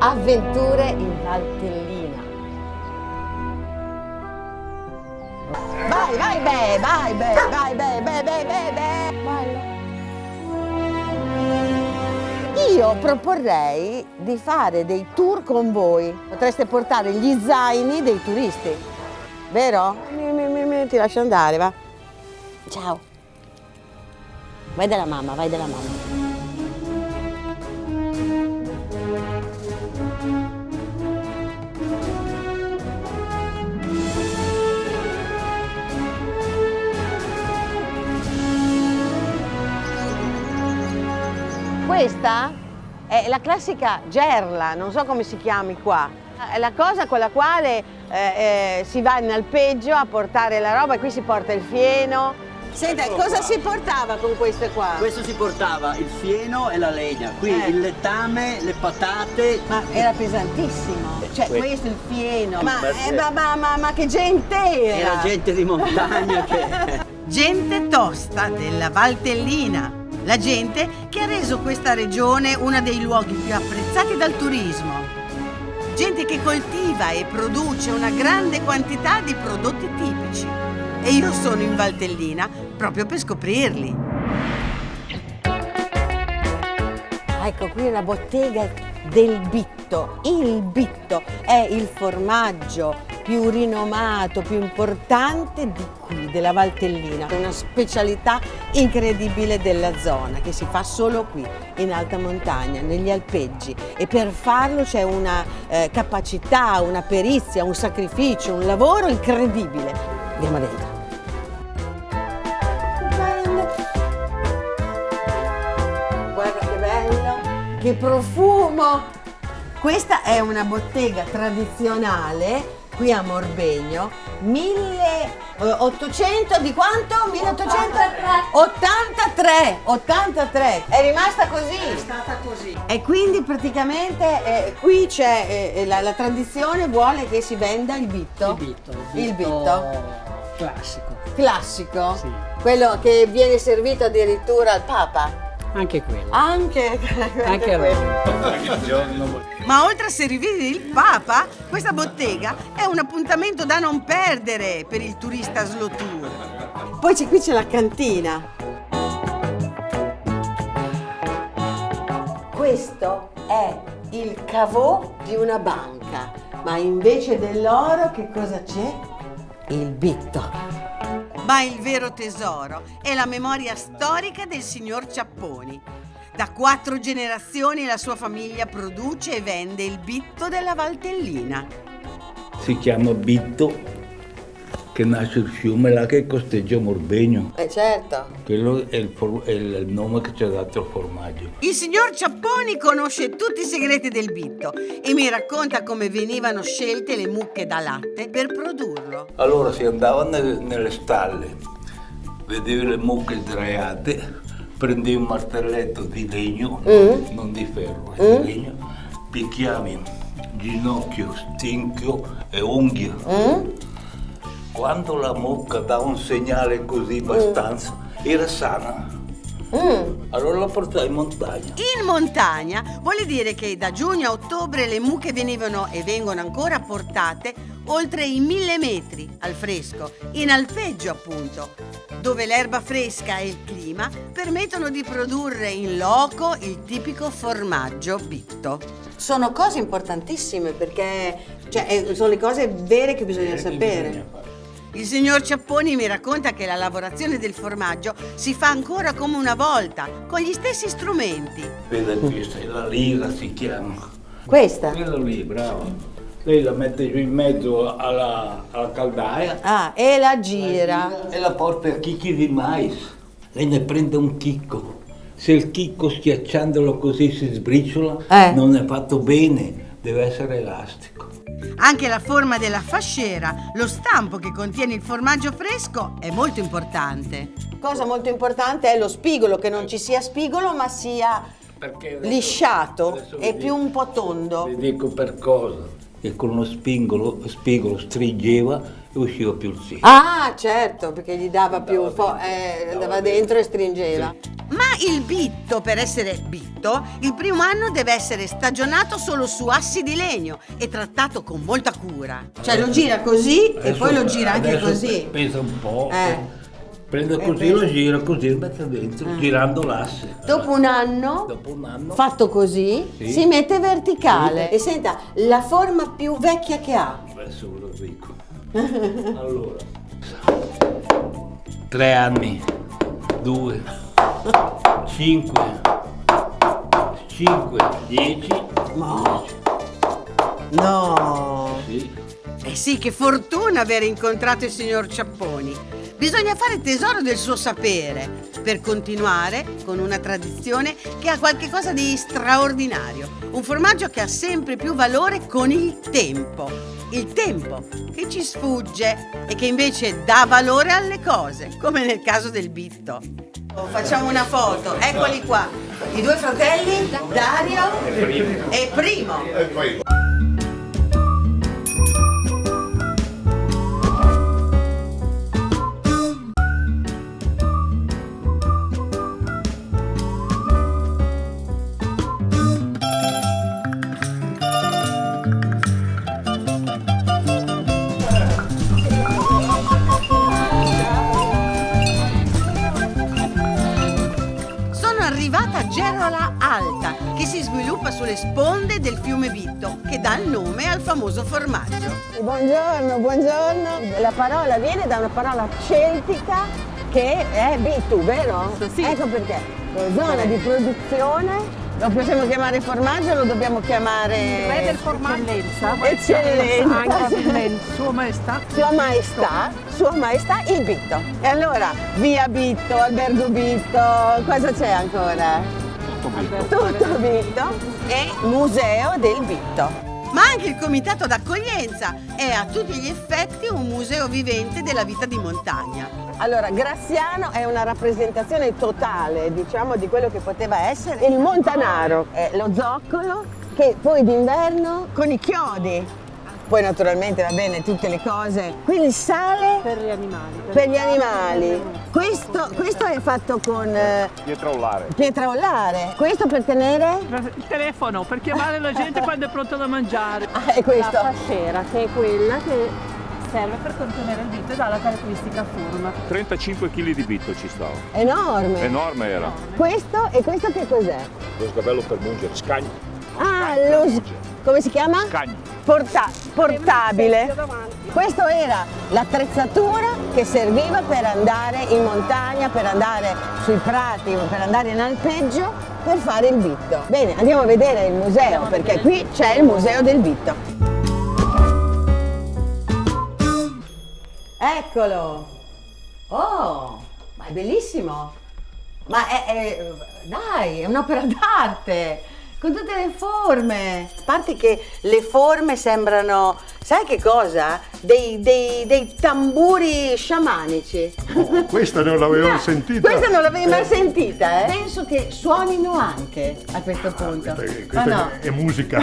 Avventure in Valtellina. Vai, vai, be, vai, be, vai, be, be, be, be, be. Vai. Io proporrei di fare dei tour con voi. Potreste portare gli zaini dei turisti, vero? Ti lascio andare, va. Ciao. Vai dalla mamma, vai dalla mamma. Questa è la classica gerla, non so come si chiami qua. È la cosa con la quale si va in alpeggio a portare la roba e qui si porta il fieno. Senta, cosa si portava con queste qua? Questo si portava il fieno e la legna, qui il letame, le patate. Ma era pesantissimo, cioè questo è il fieno. Ma che gente era? Era gente di montagna che... Gente tosta della Valtellina. La gente che ha reso questa regione uno dei luoghi più apprezzati dal turismo. Gente che coltiva e produce una grande quantità di prodotti tipici. E io sono in Valtellina proprio per scoprirli. Ecco, qui è la bottega del Bitto. Il Bitto è il formaggio più rinomato, più importante di qui, della Valtellina. Una specialità incredibile della zona che si fa solo qui, in alta montagna, negli alpeggi. E per farlo c'è una capacità, una perizia, un sacrificio, un lavoro incredibile. Andiamo dentro. Guarda che bello, che profumo! Questa è una bottega tradizionale qui a Morbegno, 1800 di quanto? 1883. È rimasta così. È stata così. E quindi praticamente qui c'è la tradizione vuole che si venda il bitto. Il bitto. Classico. Classico? Sì. Quello che viene servito addirittura al Papa. Anche quello. Anche quello. Ma oltre a servire il Papa, questa bottega è un appuntamento da non perdere per il turista slow tour. Poi qui c'è la cantina. Questo è il cavò di una banca, ma invece dell'oro che cosa c'è? Il bitto. Ma il vero tesoro è la memoria storica del signor Ciapponi. Da 4 generazioni la sua famiglia produce e vende il bitto della Valtellina. Si chiama Bitto, che nasce il fiume là che costeggia Morbegno. Certo. Quello è il nome che ci ha dato il formaggio. Il signor Ciapponi conosce tutti i segreti del bitto e mi racconta come venivano scelte le mucche da latte per produrlo. Allora si andava nelle stalle, vedevi le mucche sdraiate, prendevi un martelletto di legno, non di ferro, di legno, picchiavi ginocchio, stinchio e unghia. Quando la mucca dà un segnale così abbastanza, era sana. Allora la portai in montagna. In montagna vuole dire che da giugno a ottobre le mucche venivano e vengono ancora portate oltre i 1000 metri al fresco, in alpeggio appunto, dove l'erba fresca e il clima permettono di produrre in loco il tipico formaggio bitto. Sono cose importantissime perché sono le cose vere che bisogna sapere. Il signor Ciapponi mi racconta che la lavorazione del formaggio si fa ancora come una volta, con gli stessi strumenti. Vede questa, la lira si chiama. Questa? Quella lì, brava. Lei la mette giù in mezzo alla caldaia. Ah, e la gira. E la porta a chicchi di mais. Lei ne prende un chicco. Se il chicco schiacciandolo così si sbriciola, non è fatto bene, deve essere elastico. Anche la forma della fasciera, lo stampo che contiene il formaggio fresco è molto importante. Cosa molto importante è lo spigolo, che non ci sia spigolo ma sia lisciato e più un po' tondo. Vi dico per cosa. E con lo spigolo stringeva e usciva più il sito. Ah, certo, perché gli dava più, andava dentro e stringeva. Sì. Ma il bitto, per essere bitto, il primo anno deve essere stagionato solo su assi di legno e trattato con molta cura. Cioè lo gira così e poi lo gira anche adesso così. Pensa un po'. Prende Eh, così, lo gira così, lo mette dentro, girando l'asse. Dopo un anno, fatto così, Sì. si mette verticale. E senta, la forma più vecchia che ha. Adesso ve lo dico. Allora, 3 anni, 2, 5, 10. No. Sì. Eh sì, che fortuna aver incontrato il signor Ciapponi. Bisogna fare tesoro del suo sapere per continuare con una tradizione che ha qualche cosa di straordinario. Un formaggio che ha sempre più valore con il tempo. Il tempo che ci sfugge e che invece dà valore alle cose, come nel caso del bitto. Facciamo una foto, eccoli qua. I due fratelli, Dario e Primo. Arrivata a Gerola Alta, che si sviluppa sulle sponde del fiume Bitto, che dà il nome al famoso formaggio. Buongiorno, buongiorno. La parola viene da una parola celtica che è bitu, vero? Sì. Ecco perché. Zona di produzione. Lo possiamo chiamare formaggio o lo dobbiamo chiamare... Re del formaggio. Eccellenza. Anche Sua Maestà. Sua Maestà il Bitto. E allora, via Bitto, albergo Bitto, cosa c'è ancora? Tutto Bitto e museo del Bitto. Ma anche il comitato d'accoglienza è a tutti gli effetti un museo vivente della vita di montagna. Allora, Graziano è una rappresentazione totale, diciamo, di quello che poteva essere il Montanaro, è lo zoccolo che poi d'inverno con i chiodi, poi naturalmente va bene tutte le cose, qui il sale Per gli animali. per gli animali. Questo è fatto con pietra ollare, questo per tenere? Il telefono per chiamare la gente quando è pronta da mangiare. Ah, è questo. La fasciera, che è quella che serve per contenere il bitto e dà la caratteristica forma. 35 kg di bitto ci stava. Enorme. Enorme era. Questo e questo che cos'è? Lo sgabello per mungere, scagno. Ah, come si chiama? Scagno. Portabile. Questo era l'attrezzatura che serviva per andare in montagna, per andare sui prati, per andare in alpeggio, per fare il bitto. Bene, andiamo a vedere il museo, perché qui c'è il museo del bitto. Eccolo! Oh, ma è bellissimo! Ma dai, è un'opera d'arte! Con tutte le forme! A parte che le forme sembrano, sai che cosa? Dei tamburi sciamanici. Oh, questa non l'avevo sentita. Questa non l'avevi mai sentita, eh? Penso che suonino anche a questo punto. Questa Ah, no. è musica.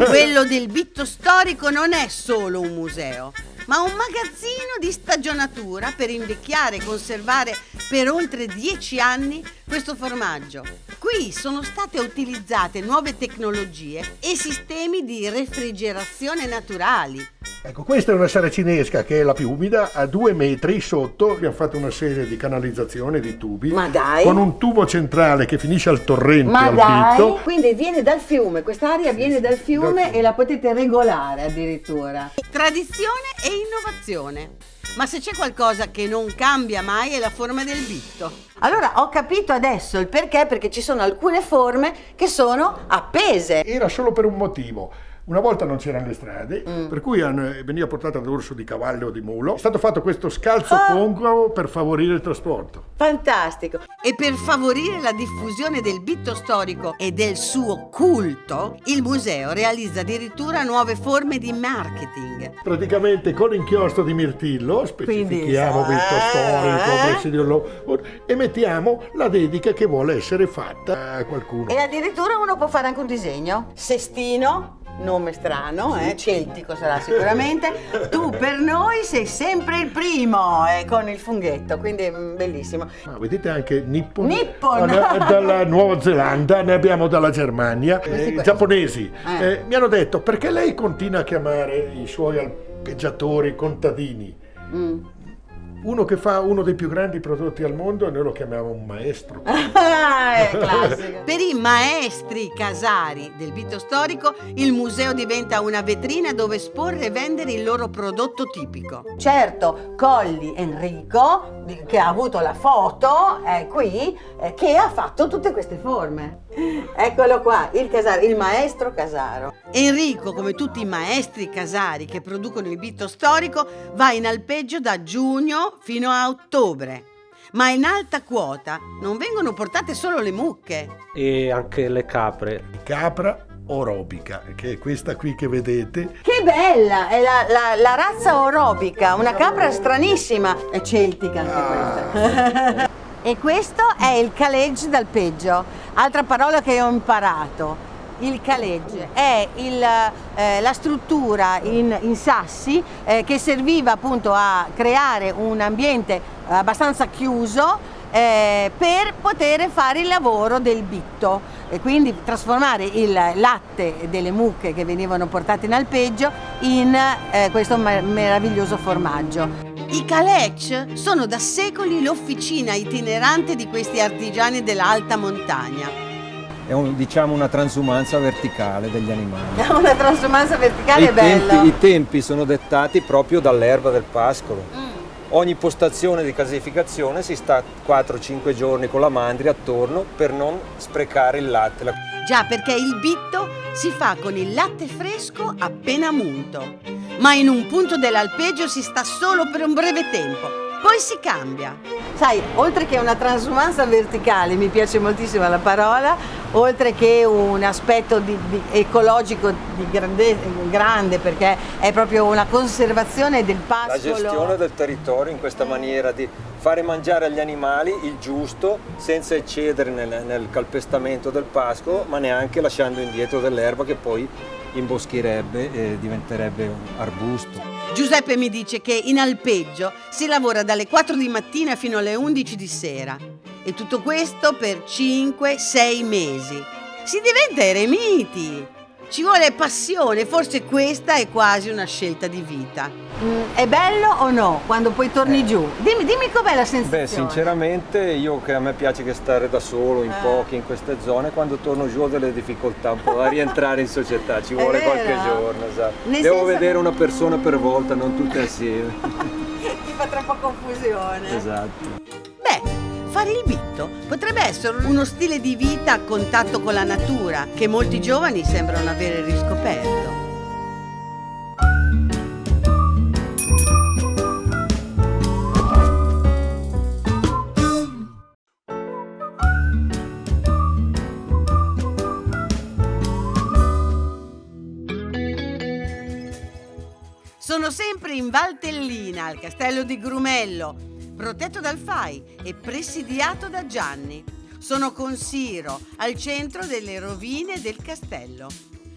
Quello del bitto storico non è solo un museo, ma un magazzino di stagionatura per invecchiare e conservare per oltre 10 anni questo formaggio. Qui sono state utilizzate nuove tecnologie e sistemi di refrigerazione naturali. Ecco, questa è una saracinesca che è la più umida, a 2 metri sotto abbiamo fatto una serie di canalizzazione di tubi. Ma dai! Con un tubo centrale che finisce al torrente, Ma al dai! bitto. Quindi viene dal fiume, quest'aria viene dal fiume dal fiume. e la potete regolare addirittura. Tradizione e innovazione. Ma se c'è qualcosa che non cambia mai è la forma del bitto. Allora ho capito adesso il perché ci sono alcune forme che sono appese. Era solo per un motivo. Una volta non c'erano le strade, per cui veniva portata ad orso di cavallo o di mulo. È stato fatto questo scalzo concavo per favorire il trasporto. Fantastico. E per favorire la diffusione del bitto storico e del suo culto, il museo realizza addirittura nuove forme di marketing. Praticamente con inchiostro di mirtillo specifichiamo bitto storico, presidio, e mettiamo la dedica che vuole essere fatta a qualcuno. E addirittura uno può fare anche un disegno. Sestino, nome strano, celtico sarà sicuramente. Tu per noi sei sempre il primo con il funghetto, quindi bellissimo. Ma vedete anche Nippon, Nippon! dalla Nuova Zelanda, ne abbiamo dalla Germania, i giapponesi. Mi hanno detto, perché lei continua a chiamare i suoi alpeggiatori contadini? Uno che fa uno dei più grandi prodotti al mondo e noi lo chiamiamo un maestro. È classico. Per i maestri casari del Bitto storico, il museo diventa una vetrina dove esporre e vendere il loro prodotto tipico. Certo, Colli Enrico, che ha avuto la foto, è qui, che ha fatto tutte queste forme. Eccolo qua, il maestro casaro. Enrico, come tutti i maestri casari che producono il Bitto storico, va in alpeggio da giugno fino a ottobre. Ma in alta quota non vengono portate solo le mucche. E anche le capre. Capra orobica, che è questa qui che vedete. Che bella! È la razza orobica, una capra stranissima. È celtica anche questa. E questo è il calegge d'alpeggio, altra parola che ho imparato. Il calegge è la struttura in sassi che serviva appunto a creare un ambiente abbastanza chiuso per poter fare il lavoro del bitto e quindi trasformare il latte delle mucche che venivano portate in alpeggio in questo meraviglioso formaggio. I calèche sono da secoli l'officina itinerante di questi artigiani dell'alta montagna. È una transumanza verticale degli animali. Una transumanza verticale è bello. I tempi sono dettati proprio dall'erba del pascolo. Ogni postazione di casificazione si sta 4-5 giorni con la mandria attorno per non sprecare il latte. Già, perché il bitto si fa con il latte fresco appena munto, ma in un punto dell'alpeggio si sta solo per un breve tempo, poi si cambia. Sai, oltre che una transumanza verticale, mi piace moltissimo la parola, oltre che un aspetto ecologico grande, perché è proprio una conservazione del pascolo. La gestione del territorio in questa maniera di fare mangiare agli animali il giusto senza eccedere nel calpestamento del pascolo, ma neanche lasciando indietro dell'erba che poi imboschirebbe e diventerebbe un arbusto. Giuseppe mi dice che in alpeggio si lavora dalle 4 di mattina fino alle 11 di sera e tutto questo per 5-6 mesi. Si diventa eremiti, ci vuole passione, forse questa è quasi una scelta di vita. È bello o no quando poi torni giù? Dimmi com'è la sensazione. Beh, sinceramente a me piace che stare da solo in pochi in queste zone, quando torno giù ho delle difficoltà un po' a rientrare in società, ci vuole qualche giorno, esatto. Devo vedere una persona per volta, non tutte assieme. Ti fa troppa confusione. Esatto. Beh, fare il bitto potrebbe essere uno stile di vita a contatto con la natura che molti giovani sembrano avere riscoperto. Sono sempre in Valtellina, al castello di Grumello, protetto dal FAI e presidiato da Gianni. Sono con Siro, al centro delle rovine del castello.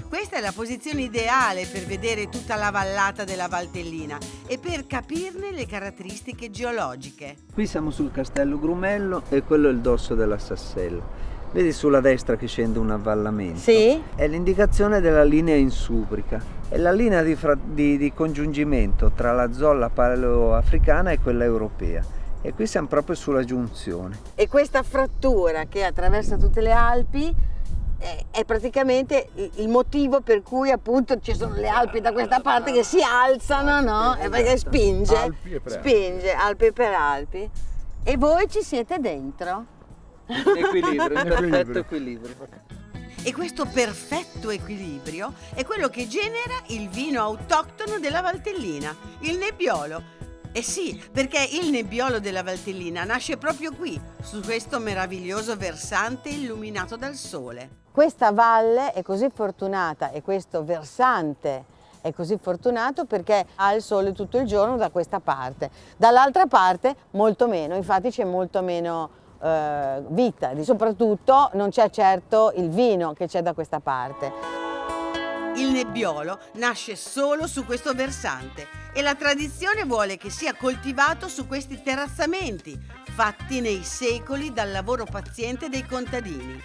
Questa è la posizione ideale per vedere tutta la vallata della Valtellina e per capirne le caratteristiche geologiche. Qui siamo sul castello Grumello e quello è il dorso della Sassella. Vedi sulla destra che scende un avvallamento? Sì. È l'indicazione della linea insubrica. È la linea di congiungimento tra la zolla paleoafricana e quella europea. E qui siamo proprio sulla giunzione. E questa frattura che attraversa tutte le Alpi è praticamente il motivo per cui appunto ci sono le Alpi da questa parte che si alzano, no? Perché spinge Alpi per Alpi. E voi ci siete dentro? Equilibrio, perfetto equilibrio. E questo perfetto equilibrio è quello che genera il vino autoctono della Valtellina, il Nebbiolo. Eh sì, perché il Nebbiolo della Valtellina nasce proprio qui, su questo meraviglioso versante illuminato dal sole. Questa valle è così fortunata e questo versante è così fortunato perché ha il sole tutto il giorno da questa parte. Dall'altra parte molto meno, infatti c'è molto meno vita, soprattutto non c'è certo il vino che c'è da questa parte. Il Nebbiolo nasce solo su questo versante e la tradizione vuole che sia coltivato su questi terrazzamenti, fatti nei secoli dal lavoro paziente dei contadini.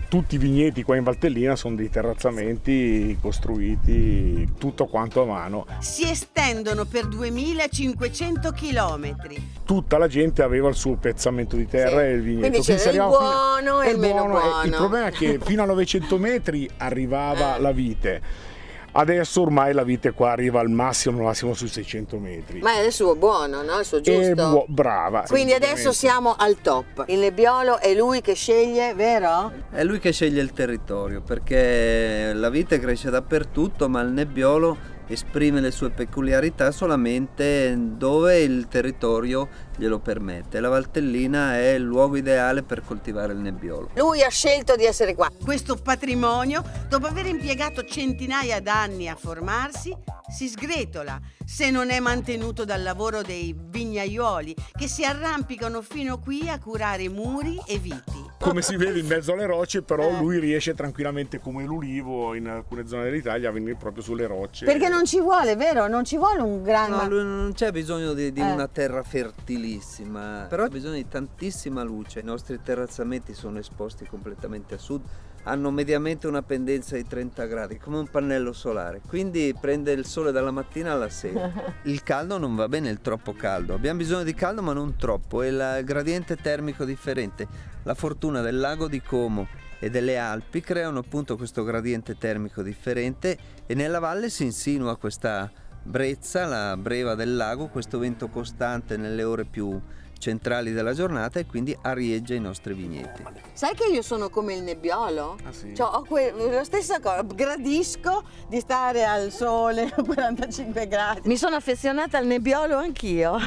Tutti i vigneti qua in Valtellina sono dei terrazzamenti costruiti tutto quanto a mano. Si estendono per 2500 chilometri. Tutta la gente aveva il suo pezzamento di terra Sì. e il vigneto. Quindi c'era il buono e il meno buono. Il problema è che fino a 900 metri arrivava la vite. Adesso ormai la vite qua arriva al massimo sui 600 metri. Ma è il suo buono, no? Il suo giusto? Brava. Quindi adesso siamo al top. Il Nebbiolo è lui che sceglie, vero? È lui che sceglie il territorio, perché la vite cresce dappertutto, ma il Nebbiolo esprime le sue peculiarità solamente dove il territorio glielo permette. La Valtellina è il luogo ideale per coltivare il Nebbiolo. Lui ha scelto di essere qua. Questo patrimonio, dopo aver impiegato centinaia d'anni a formarsi, si sgretola se non è mantenuto dal lavoro dei vignaiuoli che si arrampicano fino qui a curare muri e viti. Come si vede in mezzo alle rocce, però lui riesce tranquillamente, come l'ulivo in alcune zone dell'Italia, a venire proprio sulle rocce. Perché non ci vuole, vero? Non ci vuole un gran... No, lui non c'è bisogno di una terra fertilissima, però ha bisogno di tantissima luce. I nostri terrazzamenti sono esposti completamente a sud, hanno mediamente una pendenza di 30 gradi, come un pannello solare, quindi prende il sole dalla mattina alla sera. Il caldo non va bene, il troppo caldo. Abbiamo bisogno di caldo ma non troppo, e il gradiente termico differente. La fortuna del lago di Como e delle Alpi creano appunto questo gradiente termico differente, e nella valle si insinua questa brezza, la breva del lago, questo vento costante nelle ore più centrali della giornata, e quindi arieggia i nostri vigneti. Sai che io sono come il Nebbiolo? Ah, sì? Cioè, ho la stessa cosa, gradisco di stare al sole a 45 gradi. Mi sono affezionata al Nebbiolo anch'io.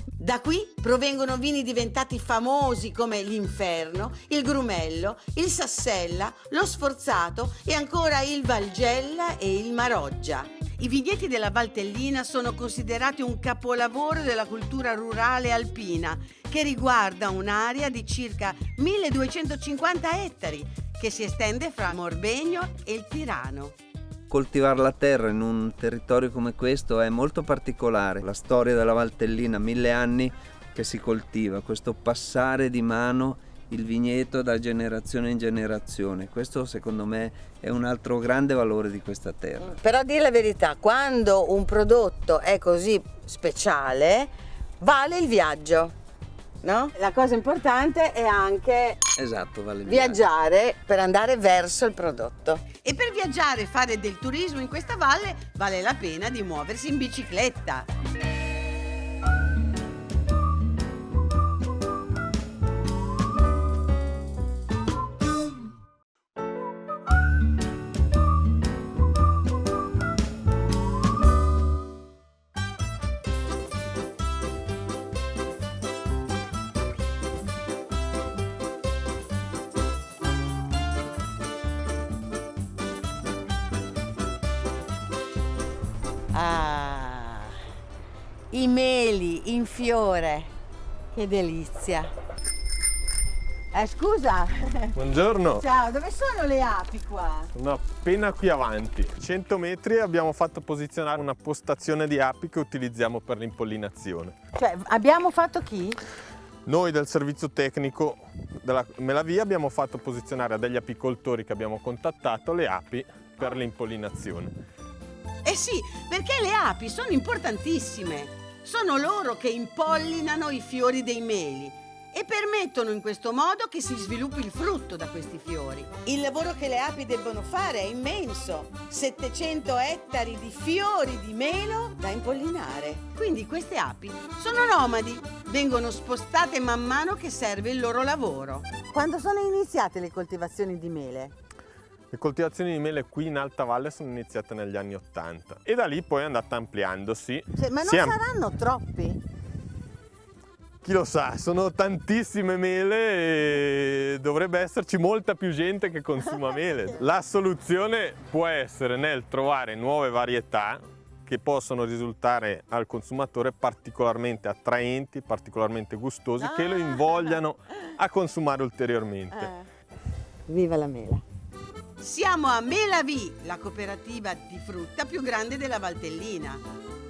Da qui provengono vini diventati famosi come l'Inferno, il Grumello, il Sassella, lo Sforzato e ancora il Valgella e il Maroggia. I vigneti della Valtellina sono considerati un capolavoro della cultura rurale alpina, che riguarda un'area di circa 1250 ettari, che si estende fra Morbegno e il Tirano. Coltivare la terra in un territorio come questo è molto particolare. La storia della Valtellina, 1000 anni che si coltiva, questo passare di mano il vigneto da generazione in generazione. Questo secondo me è un altro grande valore di questa terra. Però dire la verità, quando un prodotto è così speciale, vale il viaggio, no? La cosa importante è anche Esatto, vale il viaggiare per andare verso il prodotto. E per viaggiare e fare del turismo in questa valle vale la pena di muoversi in bicicletta. Ah, i meli in fiore, che delizia. Scusa. Buongiorno. Ciao, dove sono le api qua? Sono appena qui avanti. 100 metri abbiamo fatto posizionare una postazione di api che utilizziamo per l'impollinazione. Cioè, abbiamo fatto chi? Noi del servizio tecnico della Melavia abbiamo fatto posizionare a degli apicoltori che abbiamo contattato le api per l'impollinazione. Eh sì, perché le api sono importantissime. Sono loro che impollinano i fiori dei meli e permettono in questo modo che si sviluppi il frutto da questi fiori. Il lavoro che le api debbono fare è immenso. 700 ettari di fiori di melo da impollinare. Quindi queste api sono nomadi, vengono spostate man mano che serve il loro lavoro. Quando sono iniziate le coltivazioni di mele? Le coltivazioni di mele qui in Alta Valle sono iniziate negli anni 80 e da lì poi è andata ampliandosi. Ma non saranno troppi? Chi lo sa, sono tantissime mele e dovrebbe esserci molta più gente che consuma mele. La soluzione può essere nel trovare nuove varietà che possono risultare al consumatore particolarmente attraenti, particolarmente gustosi, che lo invogliano a consumare ulteriormente. Viva la mela! Siamo a Melavì, la cooperativa di frutta più grande della Valtellina.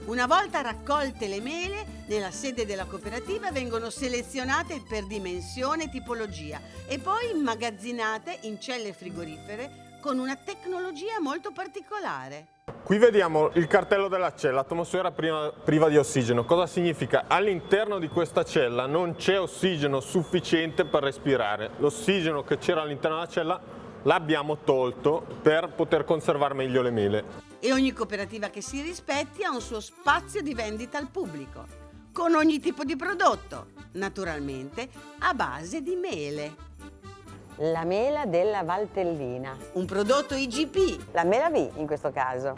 Una volta raccolte le mele, nella sede della cooperativa vengono selezionate per dimensione e tipologia e poi immagazzinate in celle frigorifere con una tecnologia molto particolare. Qui vediamo il cartello della cella, atmosfera priva di ossigeno. Cosa significa? All'interno di questa cella non c'è ossigeno sufficiente per respirare. L'ossigeno che c'era all'interno della cella l'abbiamo tolto per poter conservare meglio le mele. E ogni cooperativa che si rispetti ha un suo spazio di vendita al pubblico, con ogni tipo di prodotto, naturalmente a base di mele. La mela della Valtellina. Un prodotto IGP. La Melavì in questo caso.